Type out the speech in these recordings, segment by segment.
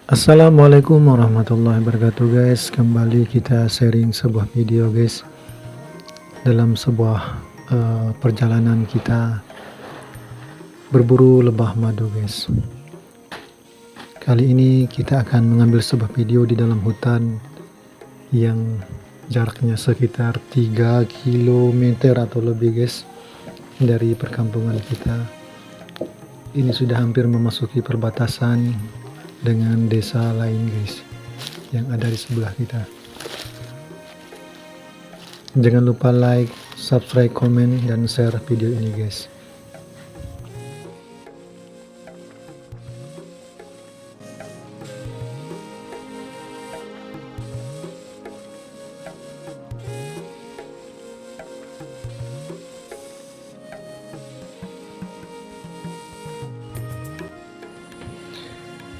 Assalamualaikum warahmatullahi wabarakatuh guys. Kembali kita sharing sebuah video guys, dalam sebuah perjalanan kita berburu lebah madu guys. Kali ini kita akan mengambil sebuah video di dalam hutan yang jaraknya sekitar 3 km atau lebih guys dari perkampungan kita. Ini sudah hampir memasuki perbatasan dengan desa lain guys yang ada di sebelah kita. Jangan lupa like, subscribe, komen, dan share video ini guys.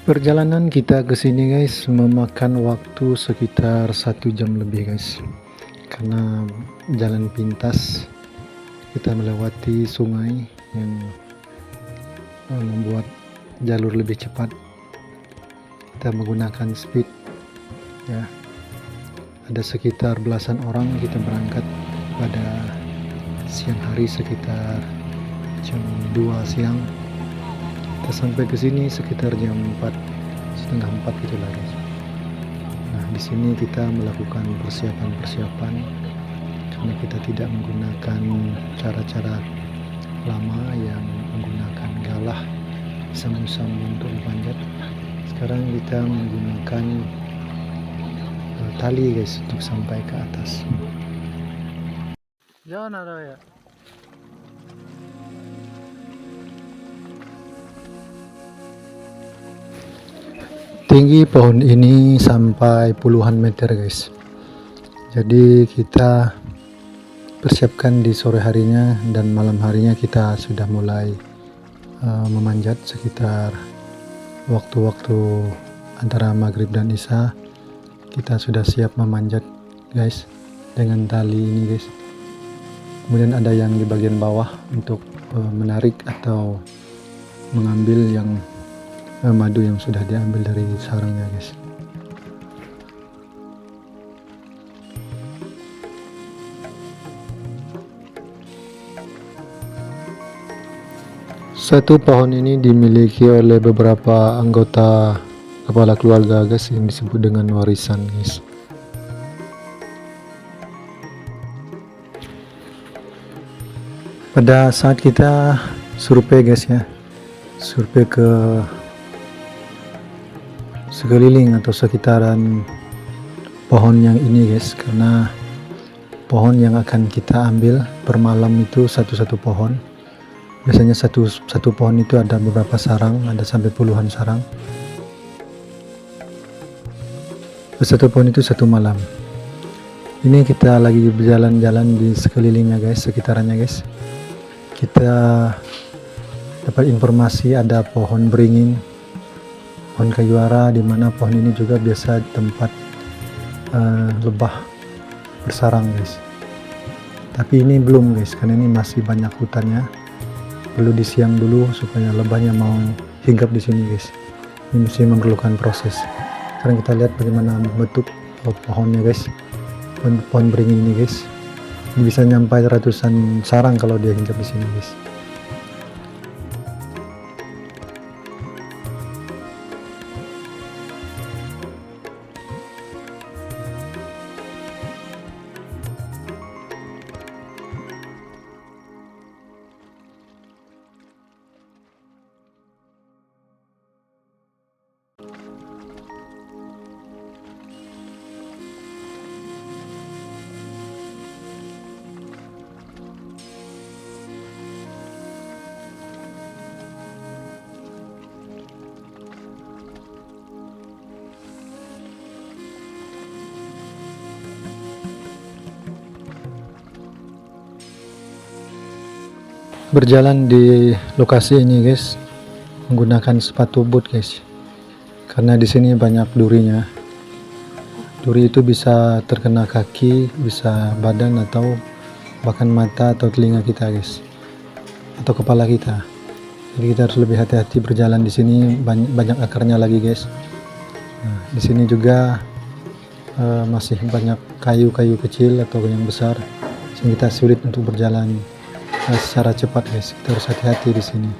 Perjalanan kita ke sini guys memakan waktu sekitar 1 jam lebih guys, karena jalan pintas. Kita melewati sungai yang membuat jalur lebih cepat. Kita menggunakan speed ya. Ada sekitar belasan orang. Kita berangkat pada siang hari sekitar jam 2 siang. Kita sampai ke sini sekitar jam 3:30 gitulah guys. Nah, di sini kita melakukan persiapan karena kita tidak menggunakan cara-cara lama yang menggunakan galah sambu-sambu untuk memanjat. Sekarang kita menggunakan tali guys untuk sampai ke atas. Jangan ada ya. Tinggi pohon ini sampai puluhan meter guys. Jadi kita persiapkan di sore harinya dan malam harinya kita sudah mulai memanjat sekitar waktu-waktu antara maghrib dan isya. Kita sudah siap memanjat guys dengan tali ini guys. Kemudian ada yang di bagian bawah untuk menarik atau mengambil yang madu yang sudah diambil dari sarangnya guys. Satu pohon ini dimiliki oleh beberapa anggota kepala keluarga guys, yang disebut dengan warisan guys. Pada saat kita survei guys ya, survei ke sekeliling atau sekitaran pohon yang ini guys, karena pohon yang akan kita ambil per malam itu satu-satu pohon. Biasanya satu pohon itu ada beberapa sarang, ada sampai puluhan sarang. Satu pohon itu satu malam. Ini kita lagi berjalan-jalan di sekelilingnya guys, sekitarannya guys. Kita dapat informasi ada pohon beringin, pohon kayu ara, di mana pohon ini juga biasa tempat lebah bersarang guys. Tapi ini belum guys, karena ini masih banyak hutannya. Perlu disiam dulu supaya lebahnya mau hinggap di sini guys. Ini masih memerlukan proses. Sekarang kita lihat bagaimana bentuk pohonnya guys. Pohon beringin ini guys. Ini bisa nyampai ratusan sarang kalau dia hinggap di sini guys. Berjalan di lokasi ini guys menggunakan sepatu boot guys, karena di sini banyak durinya. Duri itu bisa terkena kaki, bisa badan, atau bahkan mata atau telinga kita guys, atau kepala kita. Jadi kita harus lebih hati-hati berjalan di sini, banyak akarnya lagi guys. Nah, di sini juga masih banyak kayu-kayu kecil atau yang besar sehingga kita sulit untuk berjalan secara cepat guys. Kita harus hati-hati di sini.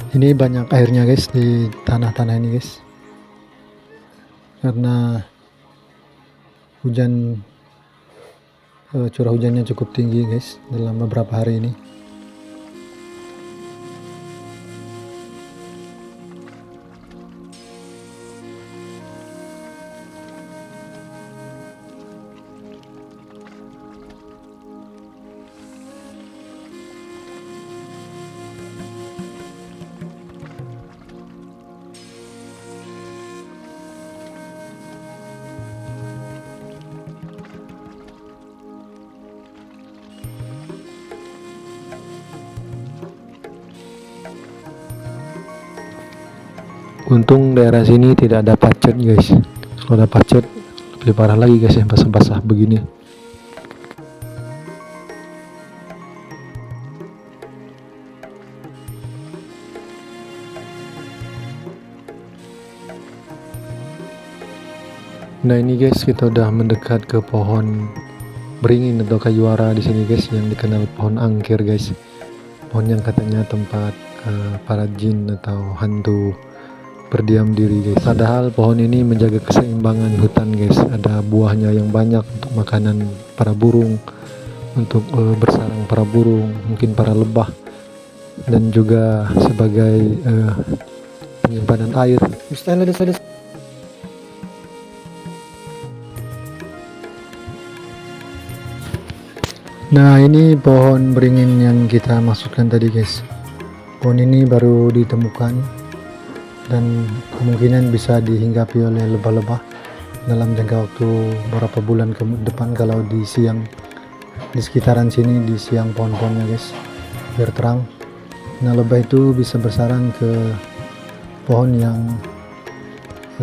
Ini banyak airnya guys di tanah-tanah ini guys, karena hujan curah hujannya cukup tinggi guys dalam beberapa hari ini. Untung daerah sini tidak ada pacet guys. Kalau ada pacet lebih parah lagi guys, yang basah-basah begini. Nah ini guys, kita udah mendekat ke pohon beringin atau kayu ara di sini guys, yang dikenal pohon angkir guys. Pohon yang katanya tempat para jin atau hantu berdiam diri guys. Padahal pohon ini menjaga keseimbangan hutan guys. Ada buahnya yang banyak untuk makanan para burung, untuk bersarang para burung, mungkin para lebah, dan juga sebagai penyimpanan air. Nah ini pohon beringin yang kita masukkan tadi guys. Pohon ini baru ditemukan dan kemungkinan bisa dihinggapi oleh lebah-lebah dalam jangka waktu beberapa bulan ke depan kalau di siang, di sekitaran sini, di siang pohon-pohonnya guys, biar terang. Nah lebah itu bisa bersarang ke pohon yang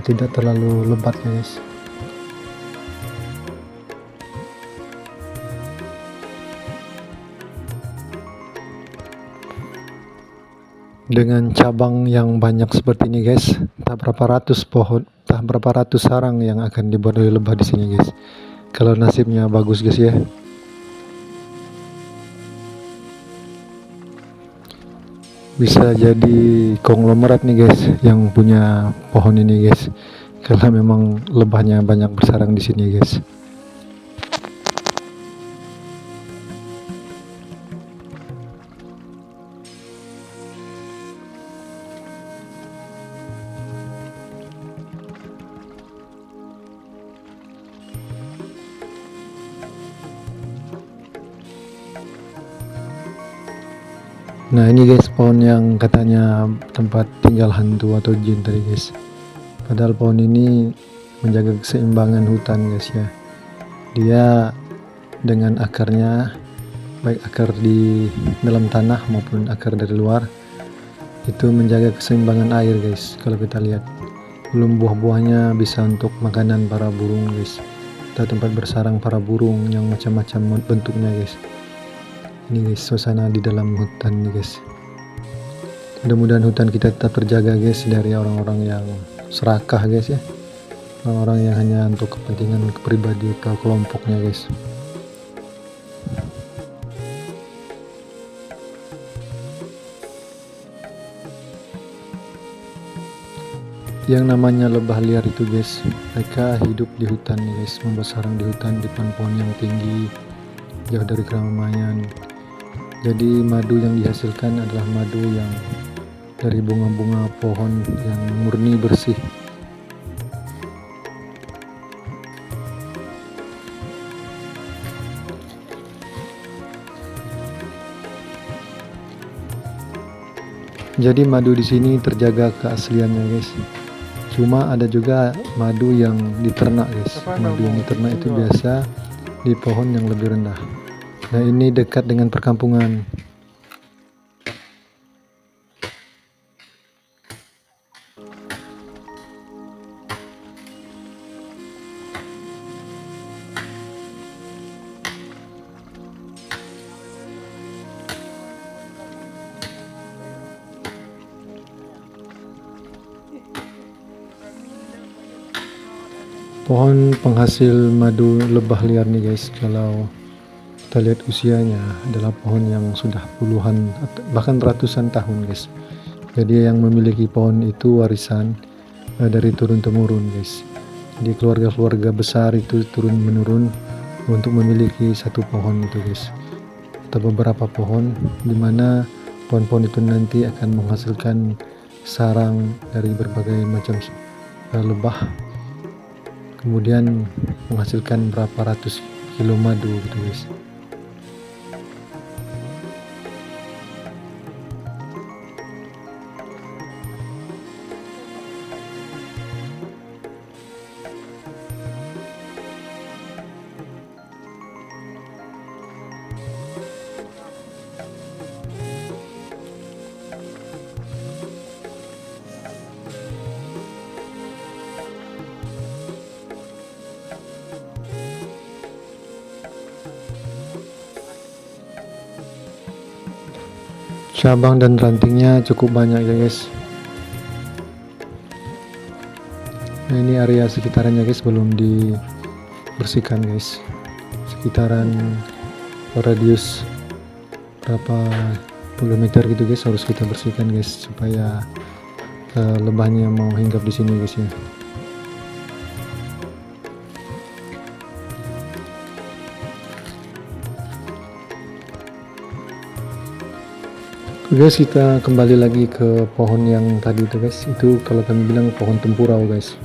tidak terlalu lebat ya guys. Dengan cabang yang banyak seperti ini guys, tak berapa ratus pohon, tak berapa ratus sarang yang akan dibuat oleh lebah di sini guys. Kalau nasibnya bagus guys ya. Bisa jadi konglomerat nih guys yang punya pohon ini guys, karena memang lebahnya banyak bersarang di sini guys. Nah ini guys, pohon yang katanya tempat tinggal hantu atau jin tadi guys. Padahal pohon ini menjaga keseimbangan hutan guys ya. Dia dengan akarnya, baik akar di dalam tanah maupun akar dari luar, itu menjaga keseimbangan air guys. Kalau kita lihat, belum buah-buahnya bisa untuk makanan para burung guys, atau tempat bersarang para burung yang macam-macam bentuknya guys. Ini guys, suasana di dalam hutan nih guys. Mudah-mudahan hutan kita tetap terjaga guys dari orang-orang yang serakah guys ya, orang-orang yang hanya untuk kepentingan pribadi atau kelompoknya guys. Yang namanya lebah liar itu guys, mereka hidup di hutan nih guys, membuat sarang di hutan di depan pohon yang tinggi, jauh dari keramaian. Jadi madu yang dihasilkan adalah madu yang dari bunga-bunga pohon yang murni bersih. Jadi madu di sini terjaga keasliannya guys. Cuma ada juga madu yang diternak guys. Madu yang diternak itu biasa di pohon yang lebih rendah. Nah ini dekat dengan perkampungan. Pohon penghasil madu lebah liar nih guys, kalau kita lihat usianya adalah pohon yang sudah puluhan bahkan ratusan tahun guys. Jadi yang memiliki pohon itu warisan dari turun temurun guys. Di keluarga-keluarga besar itu turun menurun untuk memiliki satu pohon itu guys, atau beberapa pohon, dimana pohon-pohon itu nanti akan menghasilkan sarang dari berbagai macam lebah, kemudian menghasilkan berapa ratus kilo madu gitu guys. Cabang dan rantingnya cukup banyak ya guys. Nah ini area sekitarannya guys belum dibersihkan guys, sekitaran radius berapa puluh meter gitu guys harus kita bersihkan guys, supaya lebahnya mau hinggap di sini guys ya. Guys, kita kembali lagi ke pohon yang tadi itu guys, itu kalau kami bilang pohon tempurau guys.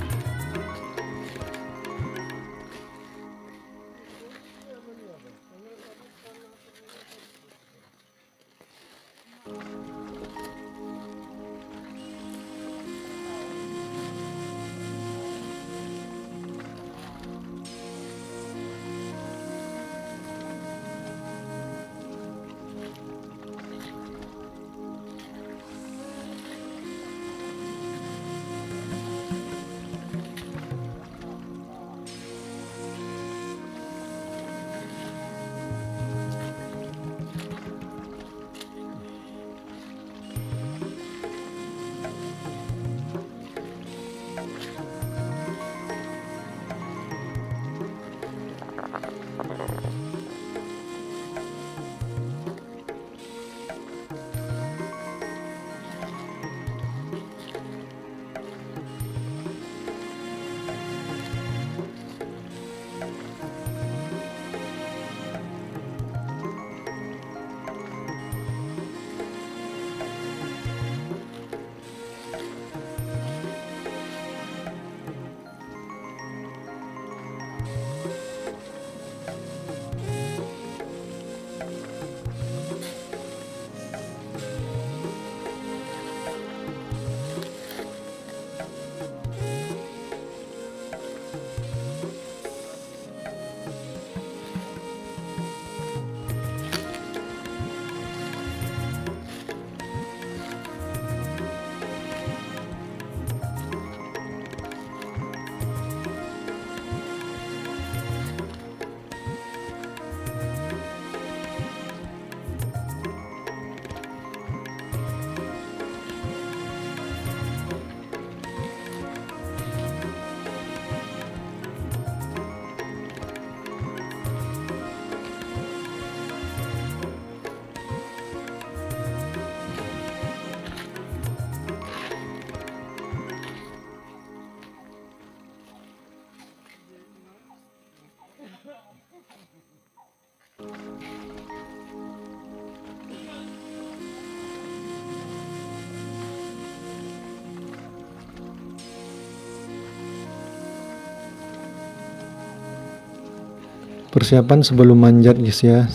persiapan sebelum manjat guys ya.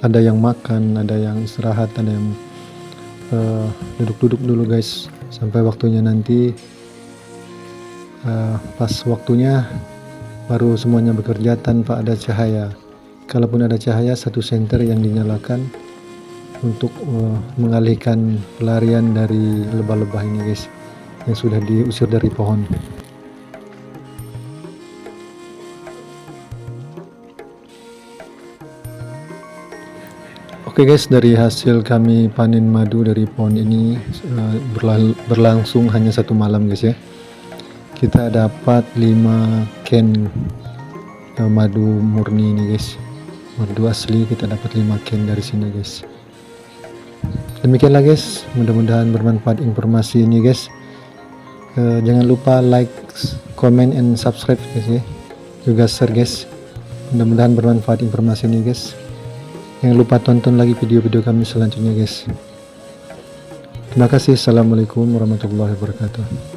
Ada yang makan, ada yang istirahat, ada yang duduk-duduk dulu guys sampai waktunya nanti. Pas waktunya baru semuanya bekerja tanpa ada cahaya. Kalaupun ada cahaya, satu senter yang dinyalakan untuk mengalihkan pelarian dari lebah-lebah ini guys, yang sudah diusir dari pohon. Oke guys, dari hasil kami panen madu dari pohon ini berlangsung hanya 1 malam guys ya. Kita dapat 5 can madu murni ini guys, madu asli. Kita dapat 5 can dari sini guys. Demikianlah guys, mudah-mudahan bermanfaat informasi ini guys. Jangan lupa like, comment, and subscribe guys ya, juga share guys. Mudah-mudahan bermanfaat informasi ini guys. Jangan lupa tonton lagi video-video kami selanjutnya guys. Terima kasih. Assalamualaikum warahmatullahi wabarakatuh.